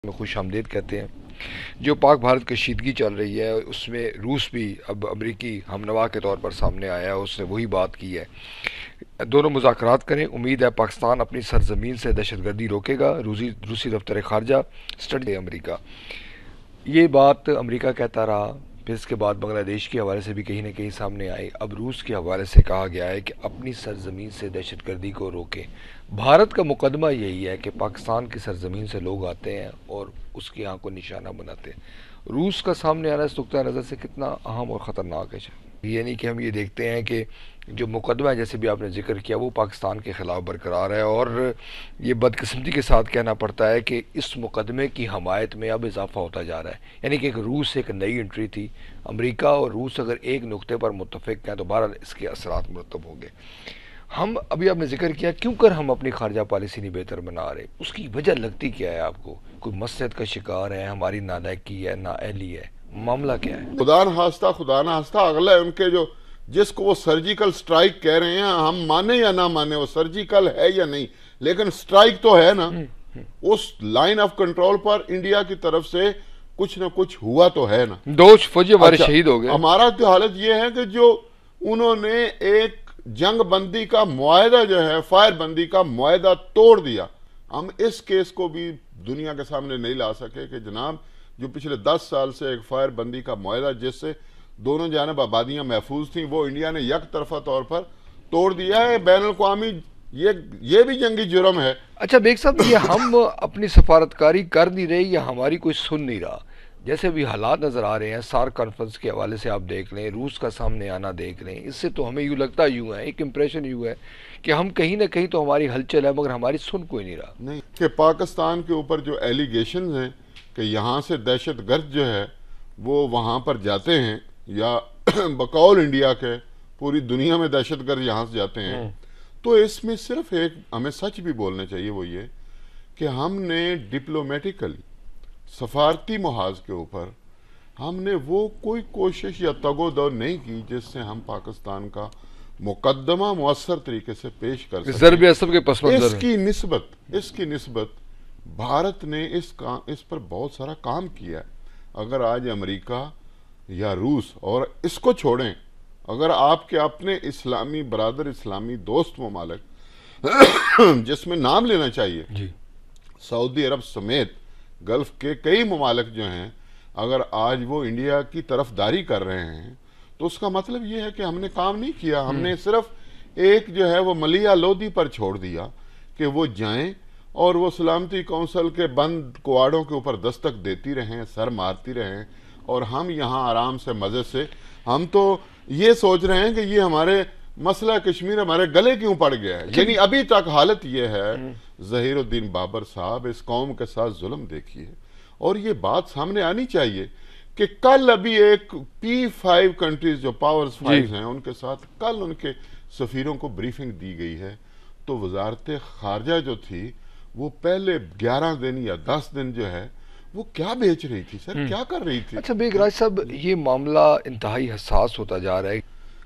میں خوش آمدید کہتے ہیں. جو پاک بھارت کشیدگی چل رہی ہے اس میں روس بھی اب امریکی ہم نوا کے طور پر سامنے آیا ہے. اس نے وہی بات کی ہے. دونوں مذاکرات کریں. امید ہے پاکستان اپنی سرزمین سے دہشت گردی روکے گا. روسی دفتر خارجہ اسٹڈی امریکہ. یہ بات امریکہ کہتا رہا، پھر اس کے بعد بنگلہ دیش کے حوالے سے بھی کہیں نہ کہیں سامنے آئی. اب روس کے حوالے سے کہا گیا ہے کہ اپنی سرزمین سے دہشت گردی کو روکیں. بھارت کا مقدمہ یہی ہے کہ پاکستان کی سرزمین سے لوگ آتے ہیں اور اس کی آنکھ کو نشانہ بناتے ہیں. روس کا سامنے آنا اس نقطۂ نظر سے کتنا اہم اور خطرناک ہے. یعنی کہ ہم یہ دیکھتے ہیں کہ جو مقدمہ ہے جیسے بھی آپ نے ذکر کیا وہ پاکستان کے خلاف برقرار ہے، اور یہ بدقسمتی کے ساتھ کہنا پڑتا ہے کہ اس مقدمے کی حمایت میں اب اضافہ ہوتا جا رہا ہے. یعنی کہ ایک روس ایک نئی انٹری تھی. امریکہ اور روس اگر ایک نقطے پر متفق ہیں تو بہرحال اس کے اثرات مرتب ہوں گے. ہم ابھی آپ نے ذکر کیا کیوں کر ہم اپنی خارجہ پالیسی نہیں بہتر بنا رہے. اس کی وجہ لگتی کیا ہے آپ کو؟ کوئی مسئلہ کا شکار ہے، ہماری نالائقی ہے، نااہلی ہے، معاملہ کیا ہے؟ خدا نہ ہنستا اگلا ہے ان کے جو جس کو وہ سرجیکل سٹرائک کہہ رہے ہیں، ہم مانے یا نہ مانے وہ سرجیکل ہے یا نہیں، لیکن سٹرائک تو ہے نا. اس لائن آف کنٹرول پر انڈیا کی طرف سے کچھ نہ کچھ ہوا تو ہے نا. دو فوجی ہمارے شہید ہو گئے. ہمارا تو حالت یہ ہے کہ جو انہوں نے ایک جنگ بندی کا معاہدہ جو ہے، فائر بندی کا معاہدہ توڑ دیا. ہم اس کیس کو بھی دنیا کے سامنے نہیں لا سکے کہ جناب جو پچھلے 10 سال سے ایک فائر بندی کا معاہدہ جس سے دونوں جانب آبادیاں محفوظ تھیں، وہ انڈیا نے یک طرفہ طور پر توڑ دیا ہے. بین الاقوامی یہ بھی جنگی جرم ہے. اچھا بیگ صاحب، یہ ہم اپنی سفارتکاری کر نہیں رہے یا ہماری کوئی سن نہیں رہا؟ جیسے بھی حالات نظر آ رہے ہیں سار کانفرنس کے حوالے سے آپ دیکھ لیں، روس کا سامنے آنا دیکھ لیں، اس سے تو ہمیں یوں لگتا یوں ہے، ایک امپریشن یوں ہے کہ ہم کہیں نہ کہیں تو ہماری ہلچل ہے مگر ہماری سن کوئی نہیں رہا. نہیں کہ پاکستان کے اوپر جو ایلیگیشنز ہیں کہ یہاں سے دہشت گرد جو ہے وہ وہاں پر جاتے ہیں، یا بقول انڈیا کے پوری دنیا میں دہشت گرد یہاں سے جاتے ہیں، تو اس میں صرف ایک ہمیں سچ بھی بولنا چاہیے، وہ یہ کہ ہم نے ڈپلومیٹیکلی سفارتی محاذ کے اوپر ہم نے وہ کوئی کوشش یا تگ و دو نہیں کی جس سے ہم پاکستان کا مقدمہ مؤثر طریقے سے پیش کر سکیں. ضرب عصب کے پس منظر اس کی نسبت بھارت نے اس پر بہت سارا کام کیا ہے. اگر آج امریکہ یا روس، اور اس کو چھوڑیں، اگر آپ کے اپنے اسلامی برادر، اسلامی دوست ممالک جس میں نام لینا چاہیے، سعودی عرب سمیت گلف کے کئی ممالک جو ہیں، اگر آج وہ انڈیا کی طرفداری کر رہے ہیں تو اس کا مطلب یہ ہے کہ ہم نے کام نہیں کیا. ہم نے صرف ایک جو ہے وہ ملیہ لودھی پر چھوڑ دیا کہ وہ جائیں اور وہ سلامتی کونسل کے بند کواڑوں کے اوپر دستک دیتی رہیں، سر مارتی رہیں، اور ہم یہاں آرام سے مزے سے ہم تو یہ سوچ رہے ہیں کہ یہ ہمارے مسئلہ کشمیر ہمارے گلے کیوں پڑ گیا ہے. یعنی ابھی تک حالت یہ ہے. ظہیر الدین بابر صاحب، اس قوم کے ساتھ ظلم دیکھیے، اور یہ بات سامنے آنی چاہیے کہ کل ابھی ایک P5 کنٹریز جو پاورز 5 ہیں ان کے ساتھ کل ان کے سفیروں کو بریفنگ دی گئی ہے. تو وزارت خارجہ جو تھی وہ پہلے 11 دن یا 10 دن جو ہے وہ کیا بیچ رہی تھی سر، کیا کر رہی تھی؟ اچھا بیگ راج صاحب، یہ معاملہ انتہائی حساس ہوتا جا رہا ہے.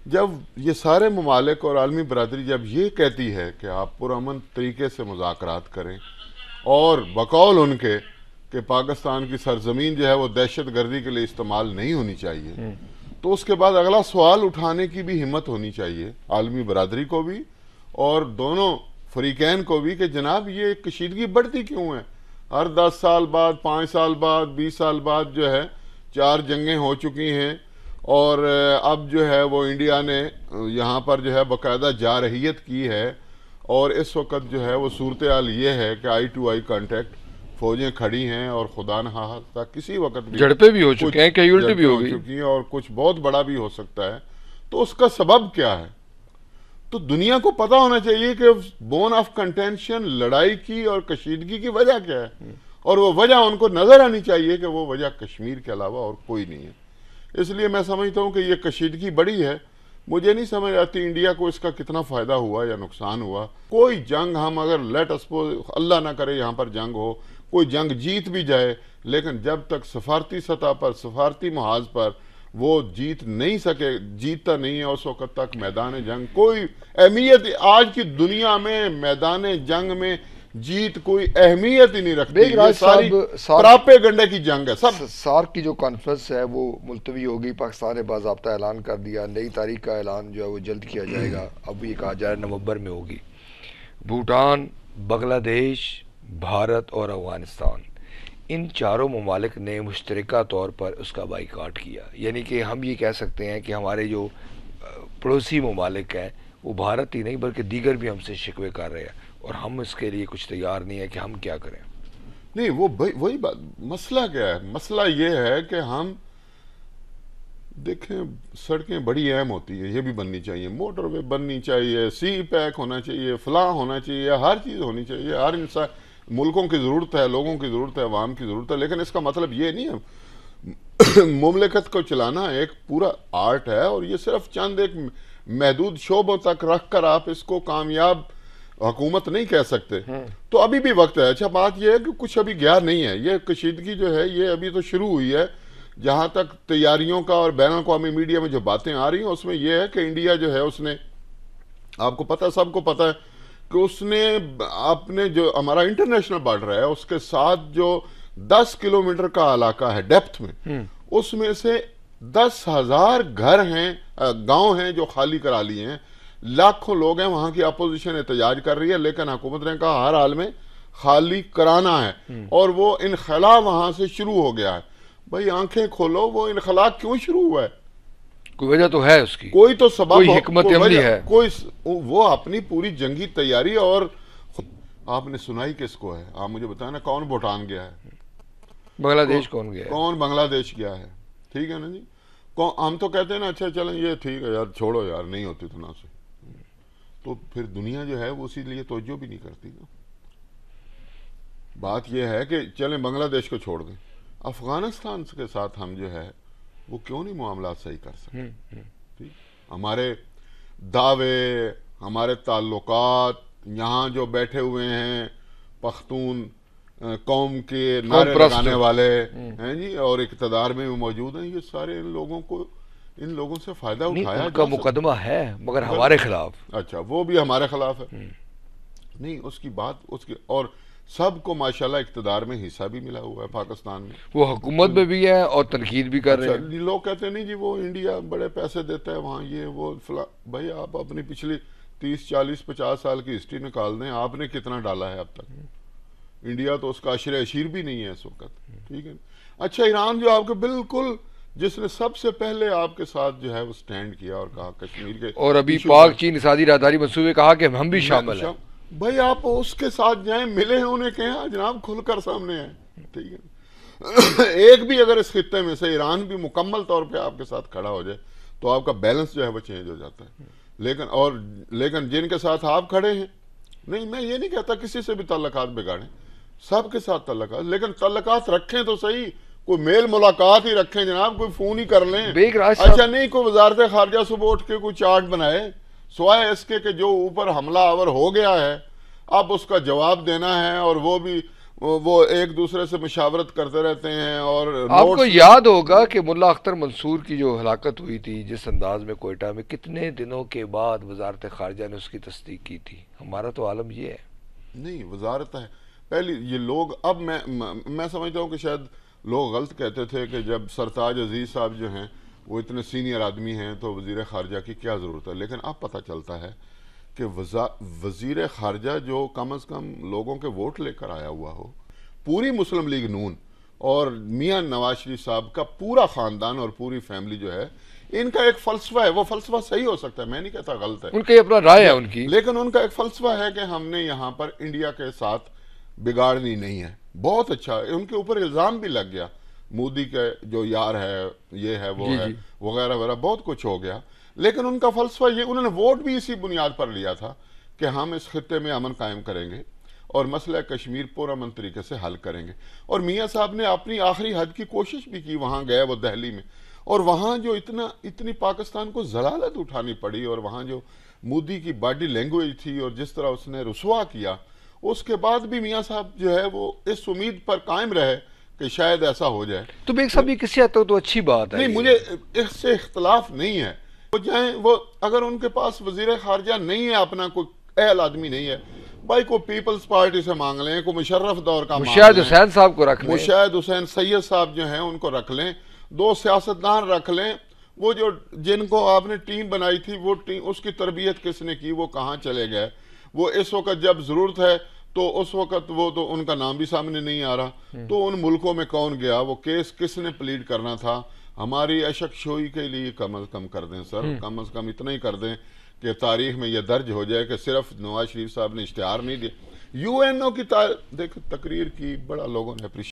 جب یہ سارے ممالک اور عالمی برادری جب یہ کہتی ہے کہ آپ پرامن طریقے سے مذاکرات کریں اور بقول ان کے کہ پاکستان کی سرزمین جو ہے وہ دہشت گردی کے لیے استعمال نہیں ہونی چاہیے، تو اس کے بعد اگلا سوال اٹھانے کی بھی ہمت ہونی چاہیے عالمی برادری کو بھی اور دونوں فریقین کو بھی کہ جناب یہ کشیدگی بڑھتی کیوں ہے؟ ہر 10 سال بعد، 5 سال بعد، 20 سال بعد جو ہے 4 جنگیں ہو چکی ہیں، اور اب جو ہے وہ انڈیا نے یہاں پر جو ہے باقاعدہ جارحیت کی ہے، اور اس وقت جو ہے وہ صورتحال یہ ہے کہ آئی ٹو آئی کانٹیکٹ فوجیں کھڑی ہیں، اور خدا نہ خواستہ کسی وقت بھی جھڑپیں بھی ہو چکے ہیں، کیجولٹی بھی ہو چکی ہیں، اور کچھ بہت بڑا بھی ہو سکتا ہے. تو اس کا سبب کیا ہے؟ تو دنیا کو پتا ہونا چاہیے کہ بون آف کنٹینشن لڑائی کی اور کشیدگی کی وجہ کیا ہے، اور وہ وجہ ان کو نظر آنی چاہیے کہ وہ وجہ کشمیر کے علاوہ اور کوئی نہیں ہے. اس لیے میں سمجھتا ہوں کہ یہ کشیدگی بڑی ہے. مجھے نہیں سمجھ آتی انڈیا کو اس کا کتنا فائدہ ہوا یا نقصان ہوا. کوئی جنگ ہم اگر لیٹ سپوز اللہ نہ کرے یہاں پر جنگ ہو، کوئی جنگ جیت بھی جائے، لیکن جب تک سفارتی سطح پر، سفارتی محاذ پر وہ جیت نہیں سکے، جیتتا نہیں ہے، اس وقت تک میدان جنگ کوئی اہمیت. آج کی دنیا میں میدان جنگ میں جیت کوئی اہمیت ہی نہیں رکھتی، بیگ یہ راج ساری صاحب پراپے گنڈے کی جنگ ہے سب۔ سارک کی جو کانفرنس ہے وہ ملتوی ہوگی، پاکستان نے باضابطہ اعلان کر دیا، نئی تاریخ کا اعلان جو ہے وہ جلد کیا جائے گا، اب یہ کہا جا رہا ہے نومبر میں ہوگی۔ بھوٹان، بنگلہ دیش، بھارت اور افغانستان، ان چاروں ممالک نے مشترکہ طور پر اس کا بائیکاٹ کیا، یعنی کہ ہم یہ کہہ سکتے ہیں کہ ہمارے جو پڑوسی ممالک ہیں وہ بھارت ہی نہیں بلکہ دیگر بھی ہم سے شکوے کر رہے ہیں، اور ہم اس کے لیے کچھ تیار نہیں ہے کہ ہم کیا کریں۔ نہیں وہ وہی بات، مسئلہ کیا ہے؟ مسئلہ یہ ہے کہ ہم دیکھیں سڑکیں بڑی اہم ہوتی ہیں، یہ بھی بننی چاہیے، موٹر وے بننی چاہیے، سی پیک ہونا چاہیے، فلاں ہونا چاہیے، ہر چیز ہونی چاہیے، ہر انسان، ملکوں کی ضرورت ہے، لوگوں کی ضرورت ہے، عوام کی ضرورت ہے، لیکن اس کا مطلب یہ نہیں ہے مملکت کو چلانا ایک پورا آرٹ ہے، اور یہ صرف چند ایک محدود شعبوں تک رکھ کر آپ اس کو کامیاب حکومت نہیں کہہ سکتے۔ تو ابھی بھی وقت ہے۔ اچھا بات یہ ہے کہ کچھ ابھی گیا نہیں ہے، یہ کشیدگی جو ہے یہ ابھی تو شروع ہوئی ہے۔ جہاں تک تیاریوں کا اور بین الاقوامی میڈیا میں جو باتیں آ رہی ہیں اس میں یہ ہے کہ انڈیا جو ہے اس نے، آپ کو پتہ، سب کو پتہ ہے کہ اس نے اپنے جو ہمارا انٹرنیشنل بارڈر ہے اس کے ساتھ جو 10 کلومیٹر کا علاقہ ہے ڈیپتھ میں، اس میں سے 10,000 گھر ہیں، گاؤں ہیں جو خالی کرا لیے ہیں، لاکھوں لوگ ہیں، وہاں کی اپوزیشن احتجاج کر رہی ہے، لیکن حکومت نے کہا ہر حال میں خالی کرانا ہے، اور وہ انخلا وہاں سے شروع ہو گیا ہے۔ بھائی آنکھیں کھولو، وہ انخلا کیوں شروع ہوا ہے؟ کوئی وجہ تو ہے اس کی، کوئی تو سبب، کوئی حکمت عملی ہے، کوئی وہ اپنی پوری جنگی تیاری۔ اور آپ نے سنائی کس کو ہے؟ آپ مجھے بتائیں نا، کون بھوٹان گیا ہے؟ بنگلہ دیش کون گیا ہے؟ کون بنگلہ دیش گیا ہے؟ ٹھیک ہے نا جی، ہم تو کہتے ہیں نا اچھا چلیں یہ ٹھیک ہے یار، چھوڑو یار، نہیں ہوتی تو نہ سے، تو پھر دنیا جو ہے وہ اسی لیے توجہ بھی نہیں کرتی نا۔ بات یہ ہے کہ چلیں بنگلہ دیش کو چھوڑ دیں، افغانستان کے ساتھ ہم جو ہے وہ کیوں نہیں معاملات صحیح کر سکتے؟ ہمارے دعوے، ہمارے تعلقات، یہاں جو بیٹھے ہوئے ہیں پختون قوم کے نعرے لگانے والے ہیں جی، اور اقتدار میں بھی موجود ہیں، یہ سارے ان لوگوں سے فائدہ اٹھایا ان کا مقدمہ ہے مگر ہمارے خلاف۔ اچھا وہ بھی ہمارے خلاف ہے؟ نہیں، اس کی بات اس کی، اور سب کو ماشاءاللہ اقتدار میں حصہ بھی ملا ہوا ہے پاکستان میں، وہ حکومت میں بھی ہے اور تنقید بھی کر رہے ہیں۔ لوگ کہتے ہیں نہیں جی وہ انڈیا بڑے پیسے دیتا ہے وہاں، یہ وہ فلاں۔ بھائی آپ اپنی پچھلی 30 40 50 سال کی ہسٹری نکال دیں، آپ نے کتنا ڈالا ہے اب تک؟ انڈیا تو اس کا عشر اشیر بھی نہیں ہے اس وقت، ٹھیک ہے۔ اچھا ایران جو آپ کے بالکل، جس نے سب سے پہلے آپ کے ساتھ جو ہے وہ سٹینڈ کیا اور کہا کشمیر کے، اور ابھی پاک چین اقتصادی راہداری منصوبے کہا کہ ہم بھی شامل ہیں، بھائی آپ اس کے ساتھ جائیں، ملے ہیں انہیں، کہیں جناب کھل کر سامنے ہیں، ٹھیک ہے۔ ایک بھی اگر اس خطے میں سے ایران بھی مکمل طور پہ آپ کے ساتھ کھڑا ہو جائے تو آپ کا بیلنس جو ہے وہ چینج ہو جاتا ہے، لیکن جن کے ساتھ آپ کھڑے ہیں، نہیں میں یہ نہیں کہتا کسی سے بھی تعلقات بگاڑیں، سب کے ساتھ تعلقات، لیکن تعلقات رکھیں تو صحیح، کوئی میل ملاقات ہی رکھیں جناب، کوئی فون ہی کر لیں۔ اچھا نہیں، کوئی وزارت خارجہ صبح اٹھ کے کوئی چارٹ بنائے، سوائے اس کے کہ جو اوپر حملہ آور ہو گیا ہے اب اس کا جواب دینا ہے، اور وہ بھی وہ ایک دوسرے سے مشاورت کرتے رہتے ہیں۔ اور آپ کو یاد ہوگا کہ ملا اختر منصور کی جو ہلاکت ہوئی تھی جس انداز میں کوئٹہ میں، کتنے دنوں کے بعد وزارت خارجہ نے اس کی تصدیق کی تھی۔ ہمارا تو عالم یہ ہے، نہیں وزارت ہے پہلی، یہ لوگ اب میں سمجھتا ہوں کہ شاید لوگ غلط کہتے تھے کہ جب سرتاج عزیز صاحب جو ہیں وہ اتنے سینئر آدمی ہیں تو وزیر خارجہ کی کیا ضرورت ہے، لیکن اب پتہ چلتا ہے کہ وزیر خارجہ جو کم از کم لوگوں کے ووٹ لے کر آیا ہوا ہو، پوری مسلم لیگ نون اور میاں نواز شریف صاحب کا پورا خاندان اور پوری فیملی جو ہے، ان کا ایک فلسفہ ہے، وہ فلسفہ صحیح ہو سکتا ہے، میں نہیں کہتا غلط ہے، ان کا اپنا رائے ہے ان کی، لیکن ان کا ایک فلسفہ ہے کہ ہم نے یہاں پر انڈیا کے ساتھ بگاڑنی نہیں ہے۔ بہت اچھا، ان کے اوپر الزام بھی لگ گیا، مودی کے جو یار ہے، یہ ہے وہ ہے وغیرہ وغیرہ، بہت کچھ ہو گیا، لیکن ان کا فلسفہ یہ، انہوں نے ووٹ بھی اسی بنیاد پر لیا تھا کہ ہم اس خطے میں امن قائم کریں گے اور مسئلہ کشمیر پرامن طریقے سے حل کریں گے، اور میاں صاحب نے اپنی آخری حد کی کوشش بھی کی، وہاں گئے وہ دہلی میں، اور وہاں جو اتنی پاکستان کو ذلالت اٹھانی پڑی، اور وہاں جو مودی کی باڈی لینگویج تھی اور جس طرح اس نے رسوا کیا، اس کے بعد بھی میاں صاحب جو ہے وہ اس امید پر قائم رہے کہ شاید ایسا ہو جائے۔ تو بیگ صاحب یہ کسی حد تک تو اچھی بات ہے، نہیں مجھے اس سے اختلاف نہیں ہے، وہ جائیں، وہ اگر ان کے پاس وزیر خارجہ نہیں ہے، اپنا کوئی اہل آدمی نہیں ہے، بھائی کو پیپلز پارٹی سے مانگ لیں، کو مشرف دور کا مانگ مشاہد لیں، حسین صاحب کو رکھ لیں، مشاہد حسین سید صاحب جو ہیں ان کو رکھ لیں، 2 سیاستدان رکھ لیں، وہ جو جن کو آپ نے ٹیم بنائی تھی وہ ٹیم، اس کی تربیت کس نے کی، وہ کہاں چلے گئے، وہ اس وقت جب ضرورت ہے تو اس وقت وہ تو ان کا نام بھی سامنے نہیں آ رہا، تو ان ملکوں میں کون گیا، وہ کیس کس نے پلیڈ کرنا تھا۔ ہماری اشک شوئی کے لیے کم از کم کر دیں سر، کم از کم اتنا ہی کر دیں کہ تاریخ میں یہ درج ہو جائے کہ صرف نواز شریف صاحب نے اشتہار نہیں دیا، یو این او کی دیکھ تقریر کی، بڑا لوگوں نے اپریشیٹ